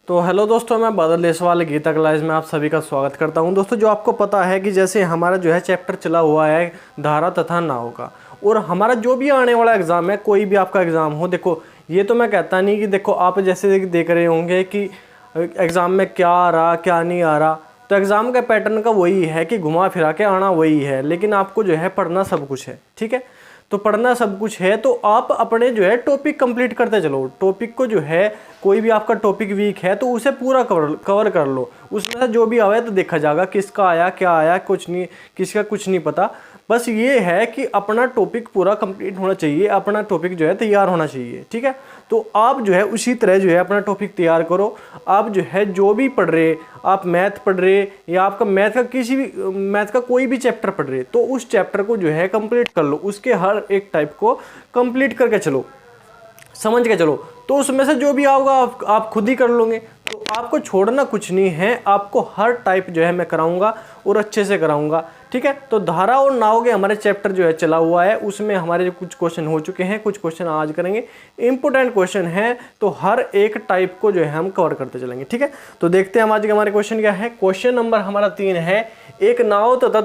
तो हेलो दोस्तों, मैं बादल देसवाल गीता क्लास में आप सभी का स्वागत करता हूं। दोस्तों, जो आपको पता है कि जैसे हमारा जो है चैप्टर चला हुआ है धारा तथा नाव का, और हमारा जो भी आने वाला एग्ज़ाम है, कोई भी आपका एग्ज़ाम हो, देखो ये तो मैं कहता नहीं कि देखो आप जैसे देख रहे होंगे कि एग्ज़ाम में क्या आ रहा क्या नहीं आ रहा, तो एग्ज़ाम का पैटर्न का वही है कि घुमा फिरा के आना वही है, लेकिन आपको जो है पढ़ना सब कुछ है। ठीक है, तो पढ़ना सब कुछ है तो आप अपने जो है टॉपिक कंप्लीट करते चलो। टॉपिक को जो है कोई भी आपका टॉपिक वीक है तो उसे पूरा कवर कर लो। उसमें से जो भी आया तो देखा जाएगा किसका आया क्या आया, कुछ नहीं, किसका कुछ नहीं पता। बस ये है कि अपना टॉपिक पूरा कंप्लीट होना चाहिए, अपना टॉपिक जो है तैयार होना चाहिए। ठीक है, तो आप जो है उसी तरह जो है अपना टॉपिक तैयार करो। आप जो है जो भी पढ़ रहे, आप मैथ पढ़ रहे या आपका मैथ का कोई भी चैप्टर पढ़ रहे, तो उस चैप्टर को जो है कंप्लीट कर लो। उसके हर एक टाइप को कंप्लीट करके चलो, समझ के चलो, तो उसमें से जो भी आओगा आप खुद ही कर लोगे। तो आपको छोड़ना कुछ नहीं है, आपको हर टाइप जो है मैं कराऊंगा और अच्छे से कराऊंगा। ठीक है, तो धारा और नाव के हमारे चैप्टर जो है चला हुआ है, उसमें हमारे जो कुछ क्वेश्चन हो चुके हैं, कुछ क्वेश्चन आज करेंगे, इंपॉर्टेंट क्वेश्चन है, तो हर एक टाइप को जो है हम कवर करते चलेंगे। ठीक है, तो देखते हैं हम आज के हमारे क्वेश्चन क्या है। क्वेश्चन नंबर हमारा 3 है। एक नाव तथा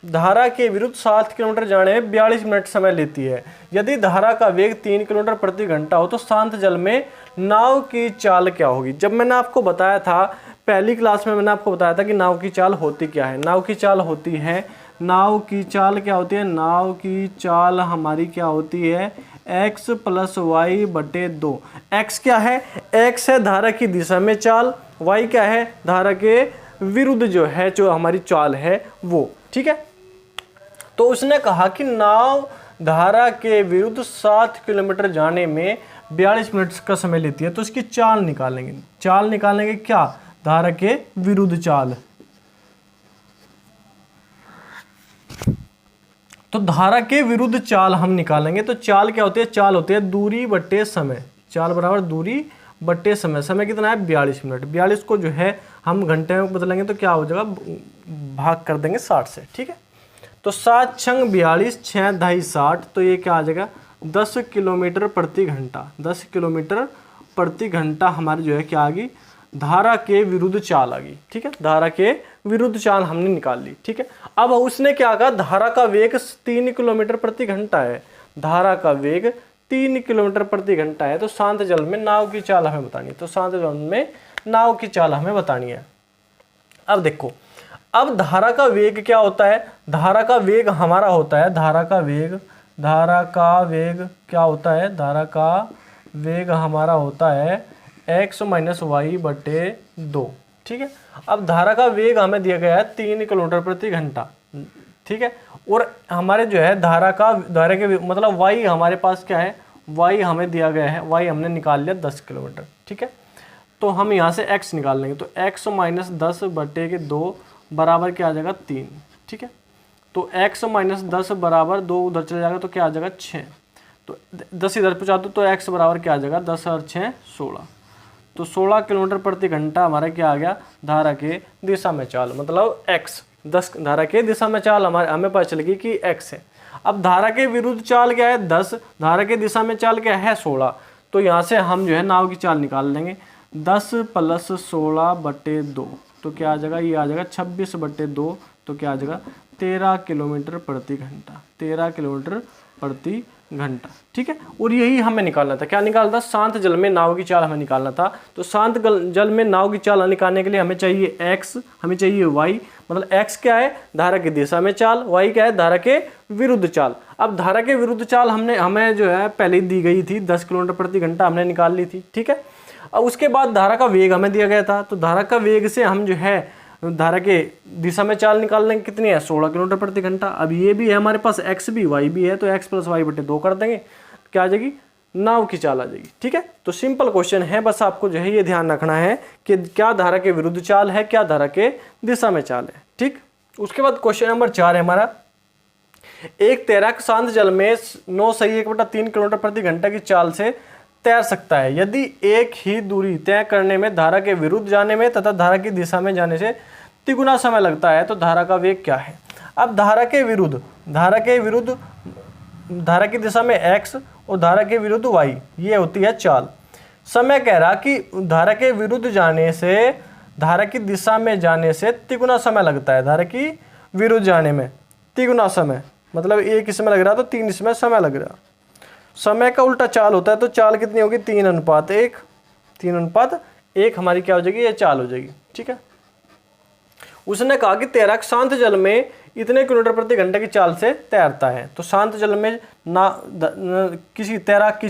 धारा के विरुद्ध 7 किलोमीटर जाने में 42 मिनट समय लेती है। यदि धारा का वेग 3 किलोमीटर प्रति घंटा हो तो शांत जल में नाव की चाल क्या होगी। जब मैंने आपको बताया था पहली क्लास में, मैंने आपको बताया था कि नाव की चाल होती क्या है। नाव की चाल क्या होती है, नाव की चाल हमारी क्या होती है, x + y/2। x क्या है, x है धारा की दिशा में चाल, y क्या है धारा के विरुद्ध जो है जो हमारी चाल है वो। ठीक है, तो उसने कहा कि नाव धारा के विरुद्ध 7 किलोमीटर जाने में 42 मिनट का समय लेती है, तो इसकी चाल निकालेंगे क्या, धारा के विरुद्ध चाल। तो धारा के विरुद्ध चाल हम निकालेंगे, तो चाल क्या होती है, चाल होती है दूरी बट्टे समय। चाल बराबर दूरी बट्टे समय। समय कितना है 42 मिनट। 42 को जो है हम घंटे में बदलेंगे तो क्या हो जाएगा, भाग कर देंगे 60 से। ठीक है, तो 7 × 42 6 × 60, तो ये क्या आ जाएगा 10 किलोमीटर प्रति घंटा। 10 किलोमीटर प्रति घंटा हमारी जो है क्या आ गई, धारा के विरुद्ध चाल आ गई। ठीक है, धारा के विरुद्ध चाल हमने निकाल ली। ठीक है, अब उसने क्या कहा, धारा का वेग 3 किलोमीटर प्रति घंटा है। धारा का वेग 3 किलोमीटर प्रति घंटा है, तो शांत जल में नाव की चाल हमें बतानी है। तो शांत जल में नाव की चाल हमें बतानी है। अब देखो, अब धारा का वेग क्या होता है, धारा का वेग हमारा होता है, धारा का वेग क्या होता है, धारा का वेग हमारा होता है x - y/2। ठीक है, अब धारा का वेग हमें दिया गया है 3 किलोमीटर प्रति घंटा। ठीक है, और हमारे जो है धारा के मतलब y हमारे पास क्या है, y हमें दिया गया है, y हमने निकाल लिया 10 किलोमीटर। ठीक है, तो हम यहाँ से x निकाल लेंगे, तो x - 10/2 बराबर क्या आ जाएगा 3। ठीक है, तो x - 10 बराबर 2 उधर चले जाएगा तो क्या आ जाएगा 6। तो 10 इधर पहुँचा दो तो x बराबर क्या आ जाएगा 10 और 6 16। तो 16 किलोमीटर प्रति घंटा हमारा क्या आ गया, धारा के दिशा में चाल, मतलब x 10 धारा के दिशा में चाल हमें पता चल गई कि x है। अब धारा के विरुद्ध चाल क्या है 10, धारा के दिशा में चाल क्या है 16। तो यहाँ से हम जो है नाव की चाल निकाल लेंगे, 10 + 16/2, तो क्या आ जाएगा, ये आ जाएगा 26/2, तो क्या आ जाएगा 13 किलोमीटर प्रति घंटा। 13 किलोमीटर प्रति घंटा। ठीक है, और यही हमें निकालना था, क्या निकालना था, शांत जल में नाव की चाल हमें निकालना था। तो शांत जल में नाव की चाल निकालने के लिए हमें चाहिए x, हमें चाहिए y, मतलब x क्या है धारा की दिशा में चाल, y क्या है धारा के विरुद्ध चाल। अब धारा के विरुद्ध चाल हमें जो है पहले ही दी गई थी, 10 किलोमीटर प्रति घंटा हमने निकाल ली थी। ठीक है, अब उसके बाद धारा का वेग हमें दिया गया था, तो धारा का वेग से हम जो है धारा के दिशा में चाल निकाल लेंगे, कितनी है 16 किलोमीटर प्रति घंटा। अब ये भी है हमारे पास, x भी y भी है, तो x + y/2 कर देंगे, क्या आ जाएगी, नाव की चाल आ जाएगी। ठीक है, तो सिंपल क्वेश्चन है, बस आपको जो है ये ध्यान रखना है कि क्या धारा के विरुद्ध चाल है, क्या धारा के दिशा में चाल है। ठीक, उसके बाद क्वेश्चन नंबर 4 है हमारा। एक तैराक शांत जल में 9/1/3 किलोमीटर प्रति घंटा की चाल से तैर सकता है यदि एक ही दूरी तय करने में धारा के विरुद्ध जाने में तथा धारा की दिशा में जाने से तिगुना समय लगता है, तो धारा का वेग क्या है। अब धारा के विरुद्ध धारा की दिशा में x और धारा के विरुद्ध y, ये होती है चाल। समय कह रहा कि धारा के विरुद्ध जाने से, धारा की दिशा में जाने से तिगुना समय लगता है। धारा की विरुद्ध जाने में तिगुना समय, मतलब एक इसमें लग रहा तो 3 इसमें समय लग रहा। समय का उल्टा चाल होता है, तो चाल कितनी होगी 3:1। 3:1 हमारी क्या हो जाएगी, ये चाल हो जाएगी। ठीक है, उसने कहा कि तैराक शांत जल में इतने किलोमीटर प्रति घंटे की चाल से तैरता है। तो शांत जल में किसी तैराक की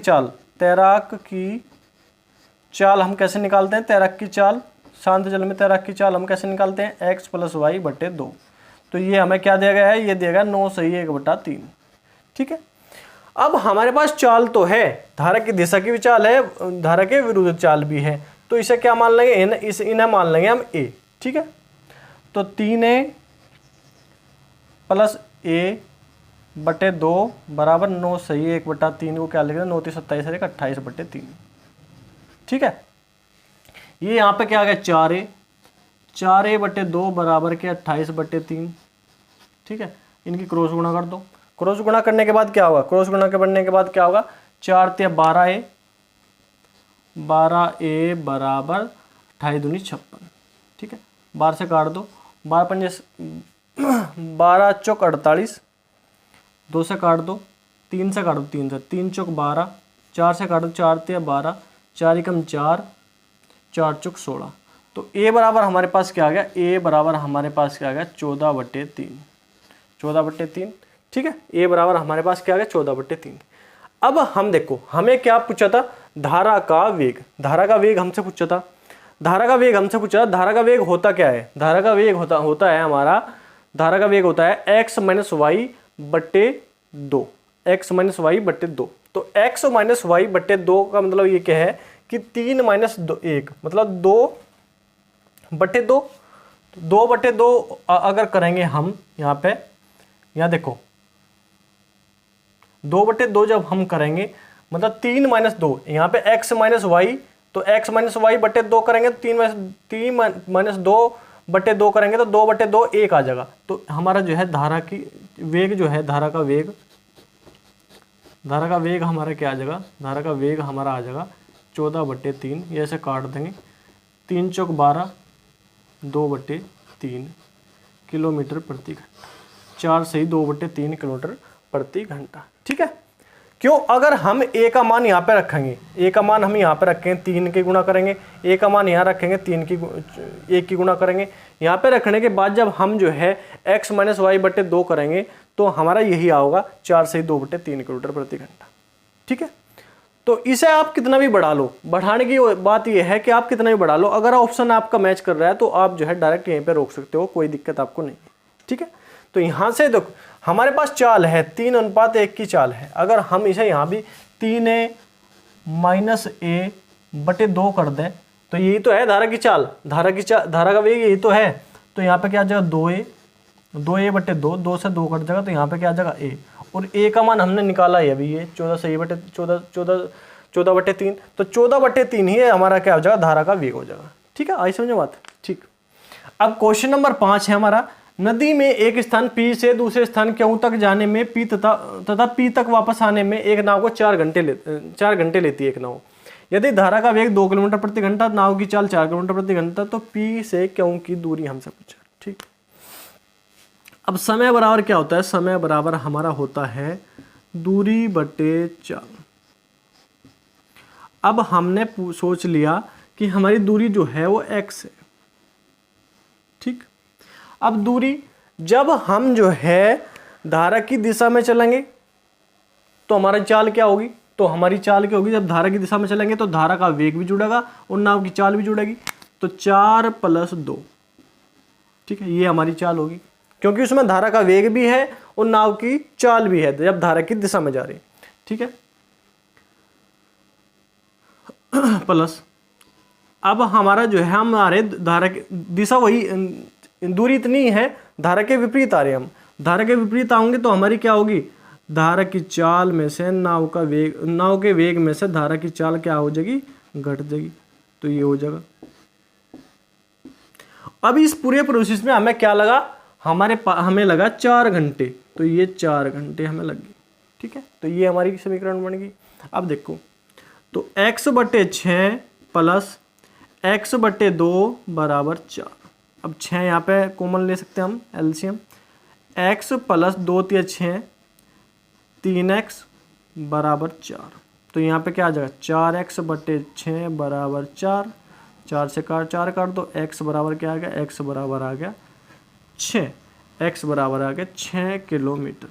चाल हम कैसे निकालते हैं, तैराक की चाल, शांत जल में तैराक की चाल हम कैसे निकालते हैं, x + y/2। तो ये हमें क्या दिया गया है, ये दिया गया 9/1/3। ठीक है, अब हमारे पास चाल तो है, धारा की दिशा की भी चाल है, धारा के विरुद्ध चाल भी है, तो इसे क्या मान लेंगे, इन्हें मान लेंगे हम a। ठीक है, तो 3a + a/2 बराबर 9/1/3 को क्या लिख रहे हैं, 9 × 3 = 27 = 28/3। ठीक है, ये यहाँ पे क्या आ गया 4a/2 बराबर के 28/3। ठीक है, इनकी क्रॉस गुणा कर दो। क्रॉस गुणा करने के बाद क्या होगा, 4 × 3 = 12a, 12a बराबर 28 दूनी 56। ठीक है, 12 से काट दो, 12 चौक 48, 2 से काट दो, 3 से काट दो, 3 चौक 12, 4 से काट दो, 4 × 3 = 12, 4 × 4, 4 चौक 16। तो a बराबर हमारे पास क्या आ गया, a बराबर हमारे पास क्या आ गया 14/3। 14/3। ठीक है, a बराबर हमारे पास क्या आ गया 14/3। अब हम देखो, हमें क्या पूछा था, धारा का वेग। धारा का वेग हमसे पूछा था, धारा का वेग होता क्या है, धारा का वेग होता है हमारा, धारा का वेग होता है x - y/2। x - y/2। तो x - y/2 का मतलब ये क्या है कि 3 - 1 मतलब 2/2। 2/2 अगर करेंगे हम यहाँ पे, यहाँ देखो 2/2 जब हम करेंगे मतलब 3 - 2, यहाँ पे x - y, तो x - y/2 करेंगे तो 3 - 2/2 करेंगे तो 2/2 1 आ जाएगा। तो हमारा जो है धारा की वेग जो है, धारा का वेग हमारा क्या आ जाएगा, धारा का वेग हमारा आ जाएगा 14/3। ये ऐसे काट देंगे, 3 चौक 12, 2/3 किलोमीटर प्रति घंटा, 4 सही 2/3 किलोमीटर प्रति घंटा। ठीक है, क्यों, अगर हम a का मान यहाँ पे रखेंगे, a का मान हम यहाँ पे रखेंगे 3 की गुणा करेंगे, a का मान यहाँ रखेंगे 1 की गुणा करेंगे, यहाँ पे रखने के बाद जब हम जो है x - y/2 करेंगे तो हमारा यही आओगा 4 सही 2/3 किलोमीटर प्रति घंटा। ठीक है, तो इसे आप कितना भी बढ़ा लो, बढ़ाने की बात यह है कि आप कितना भी बढ़ा लो, अगर ऑप्शन आपका मैच कर रहा है तो आप जो है डायरेक्ट यहीं पे रोक सकते हो, कोई दिक्कत आपको नहीं है। ठीक है, तो यहाँ से देखो हमारे पास चाल है 3:1 की चाल है, अगर हम इसे यहाँ भी 3a - a/2 कर दें तो यही तो है धारा की चाल, धारा का वेग यही तो है। तो यहाँ पे क्या आ जाएगा 2a/2, 2 से 2 कट जाएगा, तो यहाँ पे क्या आ जाएगा a, और a का मान हमने निकाला है अभी, ये 14/3। तो 14/3 ही हमारा क्या हो जाएगा, धारा का वेग हो जाएगा। ठीक है, आई समझ बात। ठीक, अब क्वेश्चन नंबर 5 है हमारा, नदी में एक स्थान P से दूसरे स्थान Q तक जाने में P तथा P तक वापस आने में एक नाव को 4 घंटे लेती है एक नाव। यदि धारा का वेग 2 किलोमीटर प्रति घंटा, नाव की चाल 4 किलोमीटर प्रति घंटा, तो P से Q की दूरी हमसे पूछा। ठीक, अब समय बराबर क्या होता है, समय बराबर हमारा होता है दूरी बटे चाल। अब हमने सोच लिया कि हमारी दूरी जो है वो x है। ठीक, अब दूरी जब हम जो है धारा की दिशा में चलेंगे तो हमारी चाल क्या होगी, तो हमारी चाल क्या होगी, जब धारा की दिशा में चलेंगे तो धारा का वेग भी जुड़ेगा और नाव की चाल भी जुड़ेगी, तो 4 + 2। ठीक है, ये हमारी चाल होगी, क्योंकि उसमें धारा का वेग भी है और नाव की चाल भी है जब धारा की दिशा में जा रही है। ठीक है, प्लस अब हमारा जो है हमारे धारा की दिशा वही, दूरी इतनी है, धारा के विपरीत आ रहे हैं हम, धारा के विपरीत आएंगे तो हमारी क्या होगी, धारा की चाल में से नाव के वेग में से धारा की चाल क्या हो जाएगी, घट जाएगी, तो ये हो जाएगा। अब इस पूरे प्रोसेस में हमें क्या लगा, हमें लगा 4 घंटे, तो ये 4 घंटे हमें लग गए। ठीक है, तो ये हमारी समीकरण बन गई। अब देखो तो x/6 प्लस x/2 बराबर 4। अब 6 यहाँ पे कॉमन ले सकते हैं हम एलसीएम। x प्लस 2 × 6 3x बराबर 4। तो यहाँ पे क्या आ जाएगा 4x/6 बराबर 4। 4 से 4 काट दो, x बराबर क्या आ गया, x बराबर आ गया 6। x बराबर आ गया 6 किलोमीटर।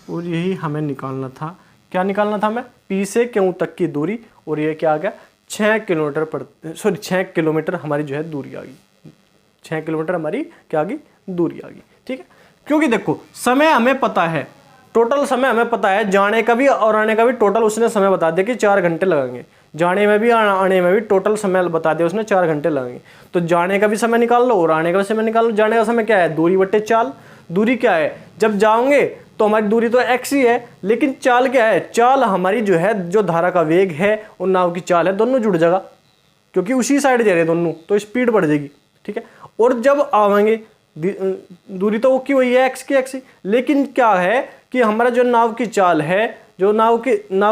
और यही हमें निकालना था। क्या निकालना था हमें, P से Q तक की दूरी। और ये क्या आ गया 6 किलोमीटर हमारी जो है दूरी आ गई। 6 किलोमीटर हमारी क्या आ गई, दूरी आ गई। ठीक है, क्योंकि देखो समय हमें पता है, टोटल समय हमें पता है, जाने का भी और आने का भी टोटल उसने समय बता दिया कि 4 घंटे लगेंगे। जाने में भी आने में भी टोटल समय बता दिया उसने 4 घंटे लगेंगे। तो जाने का भी समय निकाल लो और आने का भी समय निकाल लो। जाने का समय क्या है, दूरी बट्टे चाल। दूरी क्या है, जब जाओगे तो हमारी दूरी तो x ही है, लेकिन चाल क्या है, चाल हमारी जो है, जो धारा का वेग है और नाव की चाल है, दोनों जुड़ जाएगा क्योंकि उसी साइड जा रहे हैं दोनों, तो स्पीड बढ़ जाएगी। ठीक है, और जब आवेंगे दूरी तो की वही है x की x ही, लेकिन क्या है कि हमारा जो नाव की चाल है, जो नाव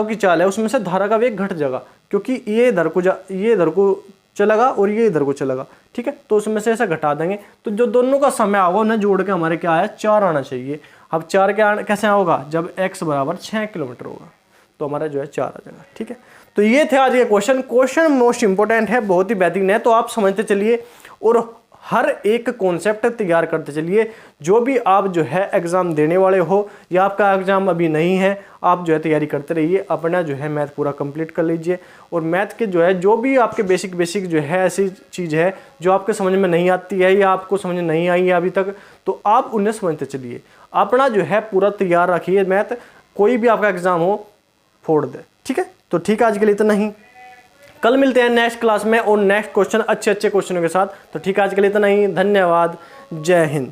की चाल है उसमें से धारा का वेग घट जाएगा क्योंकि ये इधर को चलेगा और ये इधर को चलेगा। ठीक है, तो उसमें से ऐसा घटा देंगे तो जो दोनों का समय होगा उन्हें जोड़ के हमारे क्या है 4 आना चाहिए। अब 4 कैसे होगा, जब x बराबर 6 किलोमीटर होगा तो हमारा जो है 4 आ जाएगा। ठीक है, तो ये थे आज के क्वेश्चन मोस्ट इंपॉर्टेंट है, बहुत ही बेहतरीन है, तो आप समझते चलिए और हर एक कॉन्सेप्ट तैयार करते चलिए। जो भी आप जो है एग्जाम देने वाले हो या आपका एग्जाम अभी नहीं है, आप जो है तैयारी करते रहिए, अपना जो है मैथ पूरा कंप्लीट कर लीजिए। और मैथ के जो है जो भी आपके बेसिक जो है ऐसी चीज़ है जो आपके समझ में नहीं आती है या आपको समझ नहीं आई है अभी तक, तो आप उन्हें समझते चलिए, अपना जो है पूरा तैयार रखिए मैथ, कोई भी आपका एग्जाम हो फोड़ दे। ठीक है, तो ठीक है, आज के लिए इतना ही। कल मिलते हैं नेक्स्ट क्लास में और नेक्स्ट क्वेश्चन अच्छे क्वेश्चनों के साथ। तो ठीक है, आज के लिए इतना ही। धन्यवाद, जय हिंद।